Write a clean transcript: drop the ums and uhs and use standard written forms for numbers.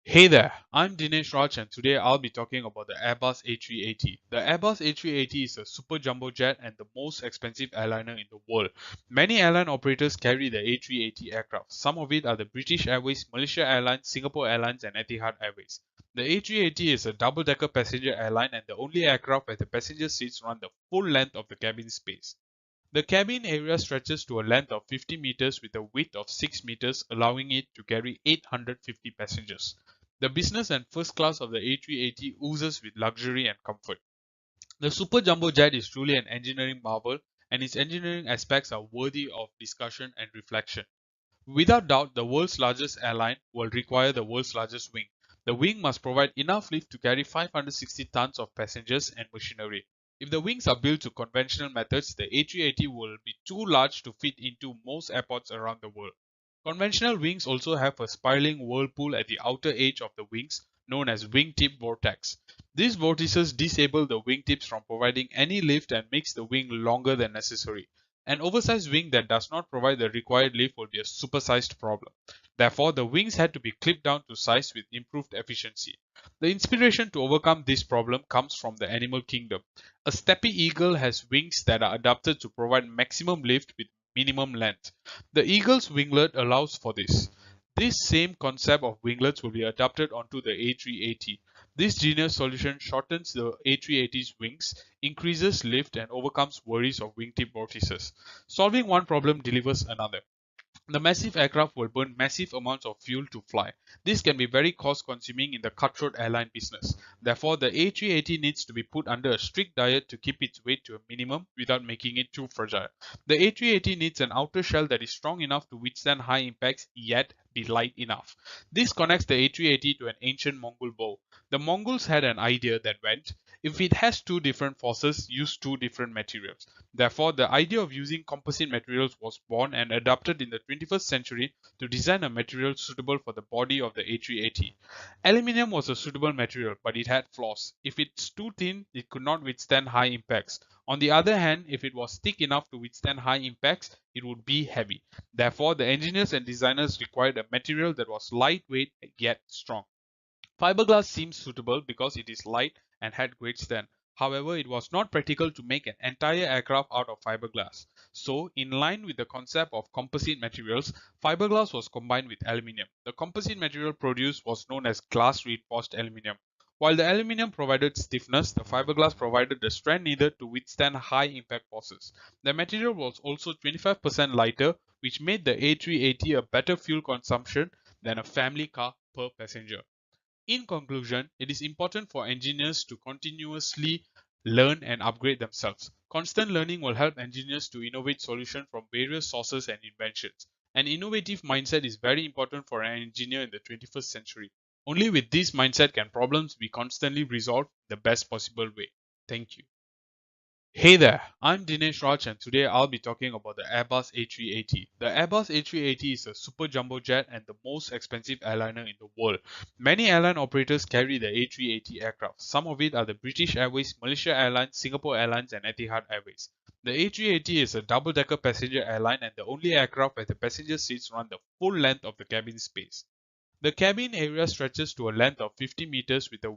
Hey there, I'm Dinesh Raj and today I'll be talking about the Airbus A380. The Airbus A380 is a super jumbo jet and the most expensive airliner in the world. Many airline operators carry the A380 aircraft. Some of it are the British Airways, Malaysia Airlines, Singapore Airlines and Etihad Airways. The A380 is a double-decker passenger airline and the only aircraft where the passenger seats run the full length of the cabin space. The cabin area stretches to a length of 50 meters with a width of 6 meters, allowing it to carry 850 passengers. The business and first class of the A380 oozes with luxury and comfort. The Super Jumbo Jet is truly an engineering marvel, and its engineering aspects are worthy of discussion and reflection. Without doubt, the world's largest airline will require the world's largest wing. The wing must provide enough lift to carry 560 tons of passengers and machinery. If the wings are built to conventional methods, the A380 will be too large to fit into most airports around the world. Conventional wings also have a spiraling whirlpool at the outer edge of the wings, known as wingtip vortex. These vortices disable the wingtips from providing any lift and makes the wing longer than necessary. An oversized wing that does not provide the required lift will be a supersized problem. Therefore, the wings had to be clipped down to size with improved efficiency. The inspiration to overcome this problem comes from the animal kingdom. A steppe eagle has wings that are adapted to provide maximum lift with minimum length. The eagle's winglet allows for this. This same concept of winglets will be adapted onto the A380. This genius solution shortens the A380's wings, increases lift and overcomes worries of wingtip vortices. Solving one problem delivers another. The massive aircraft will burn massive amounts of fuel to fly. This can be very cost consuming in the cutthroat airline business. Therefore, the A380 needs to be put under a strict diet to keep its weight to a minimum without making it too fragile. The A380 needs an outer shell that is strong enough to withstand high impacts yet be light enough. This connects the A380 to an ancient Mongol bow. The Mongols had an idea that went, if it has two different forces, use two different materials. Therefore, the idea of using composite materials was born and adopted in the 21st century to design a material suitable for the body of the A380. Aluminium was a suitable material, but it had flaws. If it's too thin, it could not withstand high impacts. On the other hand, if it was thick enough to withstand high impacts, it would be heavy. Therefore, the engineers and designers required a material that was lightweight yet strong. Fiberglass seems suitable because it is light and had great stand. However, it was not practical to make an entire aircraft out of fiberglass. So, in line with the concept of composite materials, fiberglass was combined with aluminium. The composite material produced was known as glass reinforced aluminium. While the aluminium provided stiffness, the fiberglass provided the strength needed to withstand high impact forces. The material was also 25% lighter, which made the A380 a better fuel consumption than a family car per passenger. In conclusion, it is important for engineers to continuously learn and upgrade themselves. Constant learning will help engineers to innovate solutions from various sources and inventions. An innovative mindset is very important for an engineer in the 21st century. Only with this mindset can problems be constantly resolved the best possible way. Thank you. Hey there, I'm Dinesh Raj and today I'll be talking about the Airbus A380. The Airbus A380 is a super jumbo jet and the most expensive airliner in the world. Many airline operators carry the A380 aircraft. Some of it are the British Airways, Malaysia Airlines, Singapore Airlines and Etihad Airways. The A380 is a double-decker passenger airline and the only aircraft where the passenger seats run the full length of the cabin space. The cabin area stretches to a length of 50 meters with a